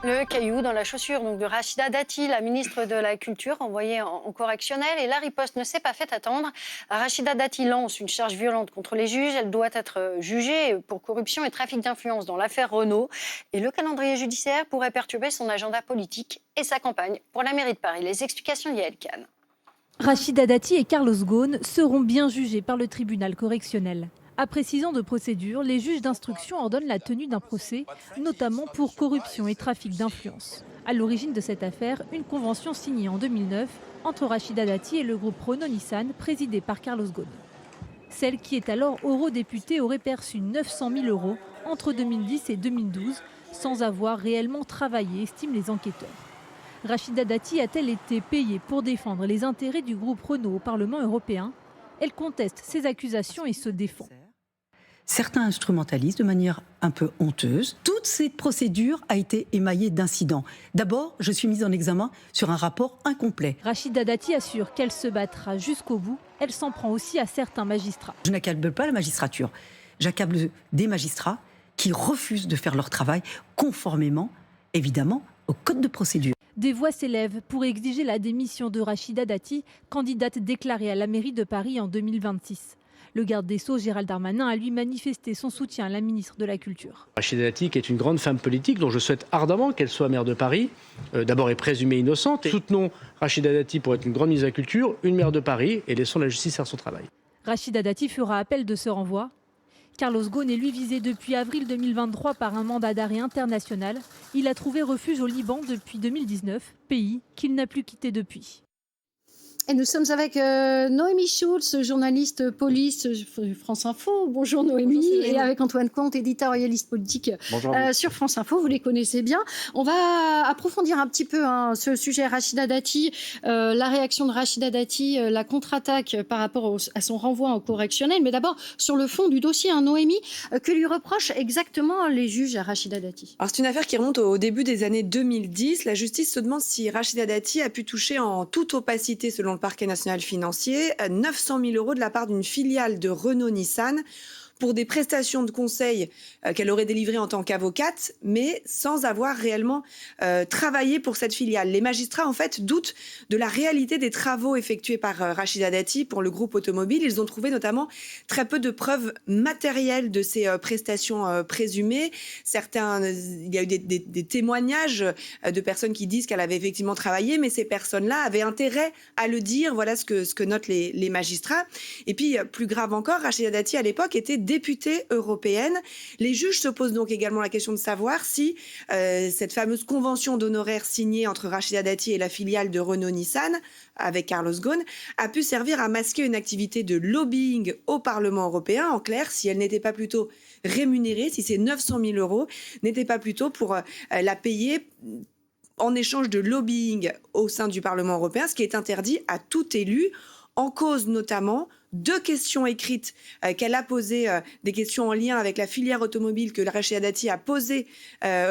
Le caillou dans la chaussure donc de Rachida Dati, la ministre de la Culture, envoyée en correctionnel. Et la riposte ne s'est pas fait attendre. Rachida Dati lance une charge violente contre les juges. Elle doit être jugée pour corruption et trafic d'influence dans l'affaire Renault. Et le calendrier judiciaire pourrait perturber son agenda politique et sa campagne pour la mairie de Paris. Les explications de Yael Kahn. Rachida Dati et Carlos Ghosn seront bien jugés par le tribunal correctionnel. Après 6 ans de procédure, les juges d'instruction ordonnent la tenue d'un procès, notamment pour corruption et trafic d'influence. À l'origine de cette affaire, une convention signée en 2009 entre Rachida Dati et le groupe Renault-Nissan, présidé par Carlos Ghosn. Celle qui est alors eurodéputée aurait perçu 900 000 euros entre 2010 et 2012, sans avoir réellement travaillé, estiment les enquêteurs. Rachida Dati a-t-elle été payée pour défendre les intérêts du groupe Renault au Parlement européen? Elle conteste ces accusations et se défend. Certains instrumentalisent de manière un peu honteuse. Toute cette procédure a été émaillée d'incidents. D'abord, je suis mise en examen sur un rapport incomplet. Rachida Dati assure qu'elle se battra jusqu'au bout. Elle s'en prend aussi à certains magistrats. Je n'accable pas la magistrature. J'accable des magistrats qui refusent de faire leur travail conformément, évidemment, au code de procédure. Des voix s'élèvent pour exiger la démission de Rachida Dati, candidate déclarée à la mairie de Paris en 2026. Le garde des Sceaux, Gérald Darmanin, a lui manifesté son soutien à la ministre de la Culture. Rachida Dati, qui est une grande femme politique, dont je souhaite ardemment qu'elle soit maire de Paris, d'abord est présumée innocente. Et soutenons Rachida Dati pour être une grande ministre de la Culture, une maire de Paris, et laissons la justice faire son travail. Rachida Dati fera appel de ce renvoi. Carlos Ghosn est lui visé depuis avril 2023 par un mandat d'arrêt international. Il a trouvé refuge au Liban depuis 2019, pays qu'il n'a plus quitté depuis. Et nous sommes avec Noémie Schulz, journaliste police France Info. Bonjour Noémie. Bonjour, et avec Antoine Comte, éditorialiste politique sur France Info. Vous les connaissez bien. On va approfondir un petit peu ce sujet Rachida Dati, la réaction de Rachida Dati, la contre-attaque par rapport à son renvoi en correctionnel. Mais d'abord, sur le fond du dossier, Noémie, que lui reprochent exactement les juges à Rachida Dati? Alors c'est une affaire qui remonte au début des années 2010. La justice se demande si Rachida Dati a pu toucher en toute opacité, selon le parquet national financier, 900 000 euros de la part d'une filiale de Renault-Nissan pour des prestations de conseil qu'elle aurait délivrées en tant qu'avocate, mais sans avoir réellement travaillé pour cette filiale. Les magistrats, en fait, doutent de la réalité des travaux effectués par Rachida Dati pour le groupe automobile. Ils ont trouvé notamment très peu de preuves matérielles de ces prestations présumées. Il y a eu des témoignages de personnes qui disent qu'elle avait effectivement travaillé, mais ces personnes-là avaient intérêt à le dire. Voilà ce que notent les magistrats. Et puis, plus grave encore, Rachida Dati, à l'époque, était députée européenne. Les juges se posent donc également la question de savoir si cette fameuse convention d'honoraires signée entre Rachida Dati et la filiale de Renault-Nissan, avec Carlos Ghosn, a pu servir à masquer une activité de lobbying au Parlement européen. En clair, si elle n'était pas plutôt rémunérée, si ces 900 000 euros n'étaient pas plutôt pour la payer en échange de lobbying au sein du Parlement européen, ce qui est interdit à tout élu, en cause notamment 2 questions écrites qu'elle a posées, des questions en lien avec la filière automobile que Rachida Dati a posées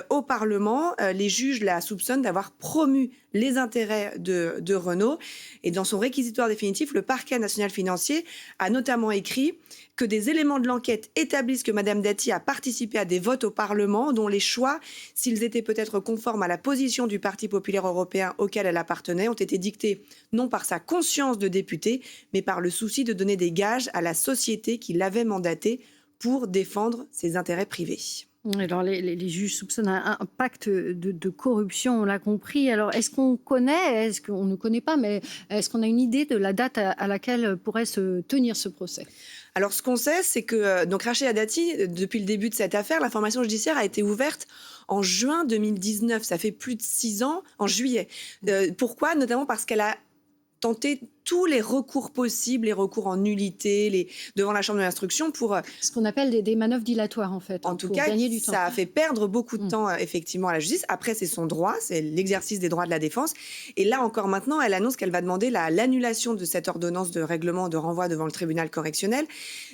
au Parlement. Les juges la soupçonnent d'avoir promu les intérêts de Renault. Et dans son réquisitoire définitif, le parquet national financier a notamment écrit que des éléments de l'enquête établissent que Madame Dati a participé à des votes au Parlement dont les choix, s'ils étaient peut-être conformes à la position du Parti populaire européen auquel elle appartenait, ont été dictés non par sa conscience de députée, mais par le souci de donner des gages à la société qui l'avait mandatée pour défendre ses intérêts privés. Alors les juges soupçonnent un pacte de corruption, on l'a compris. Alors est-ce qu'on ne connaît pas, mais est-ce qu'on a une idée de la date à laquelle pourrait se tenir ce procès? Alors, ce qu'on sait, c'est que donc Rachida Dati, depuis le début de cette affaire, l'information judiciaire a été ouverte en juin 2019. Ça fait plus de 6 ans, en juillet. Pourquoi? Notamment parce qu'elle a tenté tous les recours possibles, les recours en nullité, devant la chambre de l'instruction pour... Ce qu'on appelle des manœuvres dilatoires, en fait. En tout pour cas, gagner du temps. Ça a fait perdre beaucoup de temps, effectivement, à la justice. Après, c'est son droit, c'est l'exercice des droits de la défense. Et là, encore maintenant, elle annonce qu'elle va demander l'annulation de cette ordonnance de règlement de renvoi devant le tribunal correctionnel.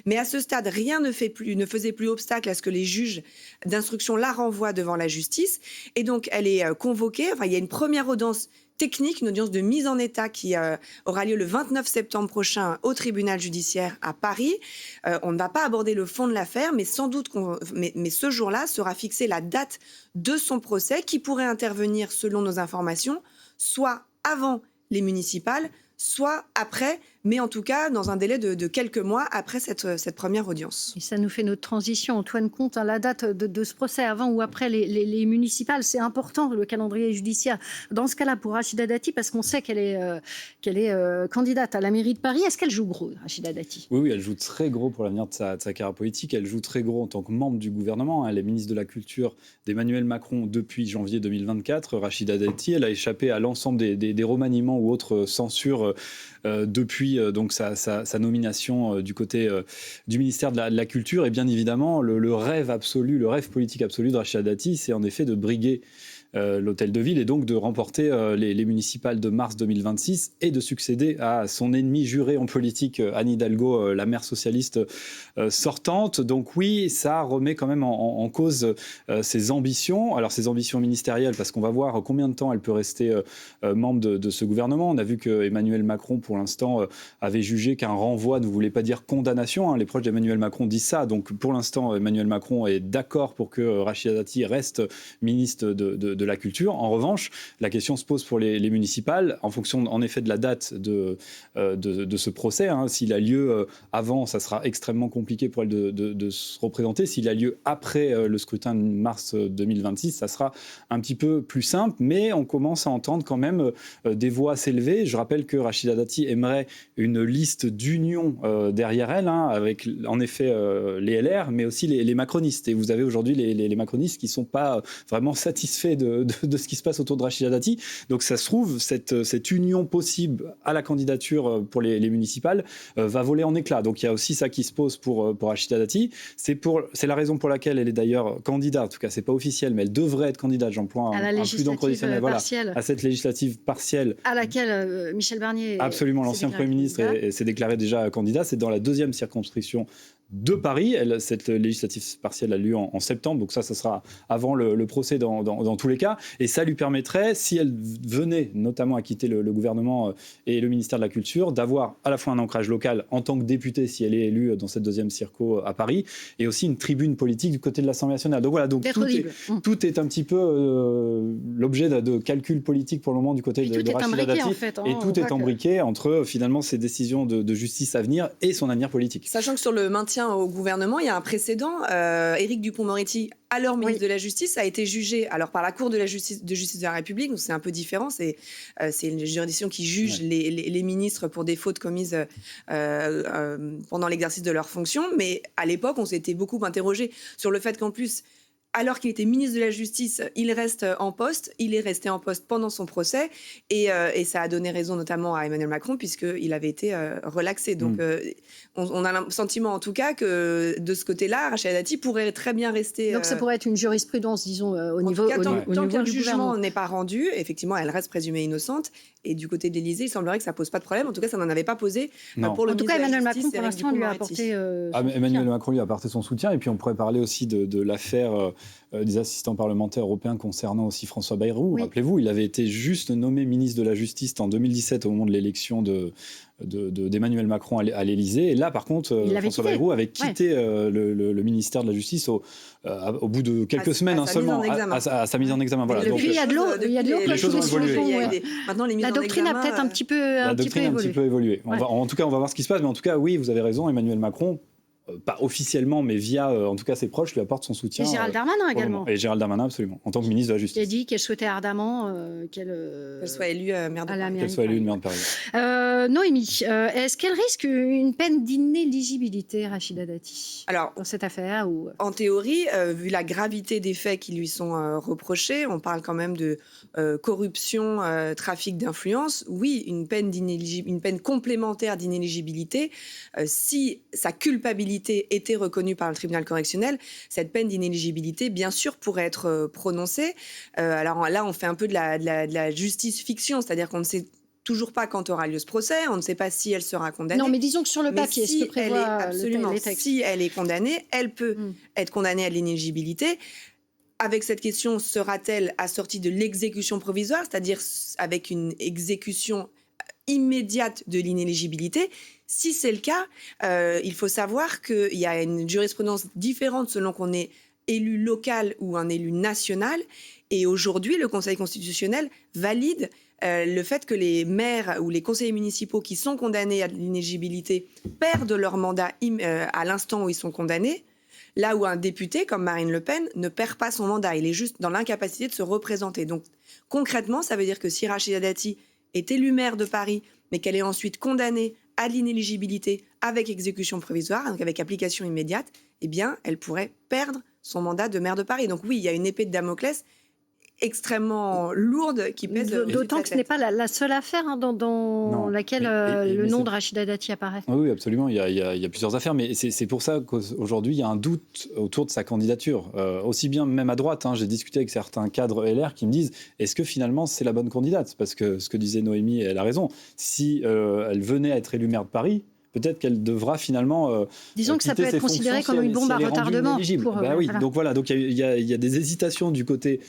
Mais à ce stade, rien ne faisait plus obstacle à ce que les juges d'instruction la renvoient devant la justice. Et donc, elle est convoquée. Enfin, il y a une première audience technique, une audience de mise en état qui aura lieu le 29 septembre prochain au tribunal judiciaire à Paris. On ne va pas aborder le fond de l'affaire, mais sans doute mais ce jour-là sera fixée la date de son procès qui pourrait intervenir, selon nos informations, soit avant les municipales, soit après, mais en tout cas dans un délai de quelques mois après cette première audience. Et ça nous fait notre transition. Antoine Comte, la date de ce procès, avant ou après les municipales, c'est important, le calendrier judiciaire. Dans ce cas-là, pour Rachida Dati, parce qu'on sait qu'elle est candidate à la mairie de Paris, est-ce qu'elle joue gros, Rachida Dati ? Oui, elle joue très gros pour l'avenir de sa carrière politique. Elle joue très gros en tant que membre du gouvernement. Elle est ministre de la Culture d'Emmanuel Macron depuis janvier 2024. Rachida Dati, elle a échappé à l'ensemble des remaniements ou autres censures depuis donc sa nomination du côté du ministère de la Culture. Et bien évidemment, le rêve absolu, le rêve politique absolu de Rachida Dati, c'est en effet de briguer l'hôtel de ville et donc de remporter les municipales de mars 2026 et de succéder à son ennemi juré en politique, Anne Hidalgo, la maire socialiste sortante. Donc oui, ça remet quand même en cause ses ambitions. Alors ses ambitions ministérielles, parce qu'on va voir combien de temps elle peut rester membre de ce gouvernement. On a vu que Emmanuel Macron, pour l'instant, avait jugé qu'un renvoi ne voulait pas dire condamnation. Les proches d'Emmanuel Macron disent ça. Donc pour l'instant, Emmanuel Macron est d'accord pour que Rachida Dati reste ministre de la Culture. En revanche, la question se pose pour les municipales, en fonction en effet de la date de ce procès. S'il a lieu avant, ça sera extrêmement compliqué pour elle de se représenter. S'il a lieu après le scrutin de mars 2026, ça sera un petit peu plus simple, mais on commence à entendre quand même des voix s'élever. Je rappelle que Rachida Dati aimerait une liste d'union derrière elle, avec en effet les LR, mais aussi les macronistes. Et vous avez aujourd'hui les macronistes qui ne sont pas vraiment satisfaits de ce qui se passe autour de Rachida Dati. Donc ça se trouve, cette union possible à la candidature pour les municipales va voler en éclats. Donc il y a aussi ça qui se pose pour Rachida Dati. C'est la raison pour laquelle elle est d'ailleurs candidate, en tout cas c'est pas officiel, mais elle devrait être candidate, j'emploie un prudent conditionnel, à cette législative partielle. À laquelle Michel Barnier... Absolument, l'ancien Premier ministre s'est déclaré déjà candidat. C'est dans la 2e circonscription de Paris. Cette législative partielle a lieu en septembre, donc ça sera avant le procès dans tous les cas. Et ça lui permettrait, si elle venait notamment à quitter le gouvernement et le ministère de la Culture, d'avoir à la fois un ancrage local en tant que députée, si elle est élue dans cette 2e circo à Paris, et aussi une tribune politique du côté de l'Assemblée nationale. Donc voilà, tout est un petit peu l'objet de calculs politiques pour le moment du côté de Rachida Dati. En fait, et tout est imbriqué entre finalement ses décisions de justice à venir et son avenir politique. Sachant que sur le maintien au gouvernement, il y a un précédent. Éric Dupond-Moretti, alors ministre de la Justice, a été jugé par la Cour de justice de la République, donc c'est un peu différent. C'est une juridiction qui juge les ministres pour des fautes commises pendant l'exercice de leurs fonctions. Mais à l'époque, on s'était beaucoup interrogé sur le fait qu'en plus, alors qu'il était ministre de la Justice, il reste en poste. Il est resté en poste pendant son procès et ça a donné raison notamment à Emmanuel Macron puisqu'il avait été relaxé. Donc on a le sentiment en tout cas que de ce côté-là, Rachida Dati pourrait très bien rester... Donc ça pourrait être une jurisprudence, disons, au niveau du gouvernement. Tant qu'un jugement n'est pas rendu, effectivement, elle reste présumée innocente. Et du côté de l'Élysée, il semblerait que ça ne pose pas de problème. En tout cas, ça n'en avait pas posé pour le ministre de la Justice. En tout cas, Emmanuel Macron, pour l'instant, lui a apporté Emmanuel Macron lui a apporté son soutien. Et puis on pourrait parler aussi de l'affaire des assistants parlementaires européens concernant aussi François Bayrou. Oui. Rappelez-vous, il avait été juste nommé ministre de la Justice en 2017 au moment de l'élection d'Emmanuel Macron à l'Élysée. Et là, par contre, François Bayrou avait quitté le ministère de la Justice au bout de quelques semaines seulement, à sa mise en examen. Voilà. Depuis, il y a de l'eau. Les choses ont évolué. Maintenant, les mises la doctrine a peut-être un petit peu évolué. Ouais. En tout cas, on va voir ce qui se passe. Mais en tout cas, oui, vous avez raison, Emmanuel Macron, pas officiellement, mais via, en tout cas, ses proches, lui apporte son soutien. Et Gérald Darmanin également. Et Gérald Darmanin, absolument, en tant que ministre de la Justice. Il a dit qu'elle souhaitait ardemment qu'elle soit élue maire de Paris. Qu'elle soit élue maire de Paris. Noémie, est-ce qu'elle risque une peine d'inéligibilité, Rachida Dati, dans cette affaire ou... En théorie, vu la gravité des faits qui lui sont reprochés, on parle quand même de corruption, trafic d'influence. Oui, une peine complémentaire d'inéligibilité, si sa culpabilité était reconnue par le tribunal correctionnel, cette peine d'inéligibilité, bien sûr, pourrait être prononcée. Alors là, on fait un peu de la justice fiction, c'est-à-dire qu'on ne sait toujours pas quand aura lieu ce procès, on ne sait pas si elle sera condamnée. Non, mais disons que sur le papier, si si elle est condamnée, elle peut être condamnée à l'inéligibilité. avec cette question, sera-t-elle assortie de l'exécution provisoire, c'est-à-dire avec une exécution immédiate de l'inéligibilité? Si c'est le cas, il faut savoir qu'il y a une jurisprudence différente selon qu'on est élu local ou un élu national. Et aujourd'hui, le Conseil constitutionnel valide le fait que les maires ou les conseillers municipaux qui sont condamnés à l'inéligibilité perdent leur mandat à l'instant où ils sont condamnés, là où un député, comme Marine Le Pen, ne perd pas son mandat. Il est juste dans l'incapacité de se représenter. Donc concrètement, ça veut dire que si Rachida Dati est élue maire de Paris, mais qu'elle est ensuite condamnée à l'inéligibilité avec exécution provisoire, donc avec application immédiate, eh bien, elle pourrait perdre son mandat de maire de Paris. Donc oui, il y a une épée de Damoclès extrêmement lourde qui pèse. D'autant que ce n'est pas la seule affaire dans laquelle le nom de Rachida Dati apparaît. Oui, absolument. Il y a plusieurs affaires, mais c'est pour ça qu'aujourd'hui, il y a un doute autour de sa candidature. Aussi bien, même à droite, j'ai discuté avec certains cadres LR qui me disent est-ce que finalement c'est la bonne candidate? Parce que ce que disait Noémie, elle a raison. Si elle venait à être élue maire de Paris, peut-être qu'elle devra finalement. Disons que ça peut être considéré comme une bombe à retardement. Oui, donc voilà, donc il y a des hésitations du côté,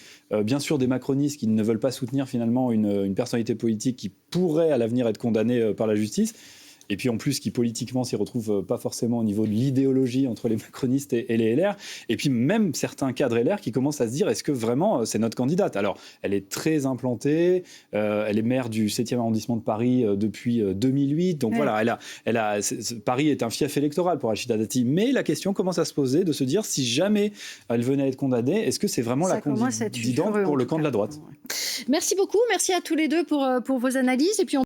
bien sûr, des macronistes qui ne veulent pas soutenir finalement une personnalité politique qui pourrait à l'avenir être condamnée par la justice. Et puis en plus, qui politiquement s'y retrouvent pas forcément au niveau de l'idéologie entre les macronistes et les LR. Et puis même certains cadres LR qui commencent à se dire est-ce que vraiment c'est notre candidate? Alors, elle est très implantée, elle est maire du 7e arrondissement de Paris depuis 2008. Donc voilà, Paris est un fief électoral pour Rachida Dati. Mais la question commence à se poser de se dire si jamais elle venait à être condamnée, est-ce que c'est vraiment la candidate pour le camp de la droite? Merci beaucoup, merci à tous les deux pour vos analyses. Et puis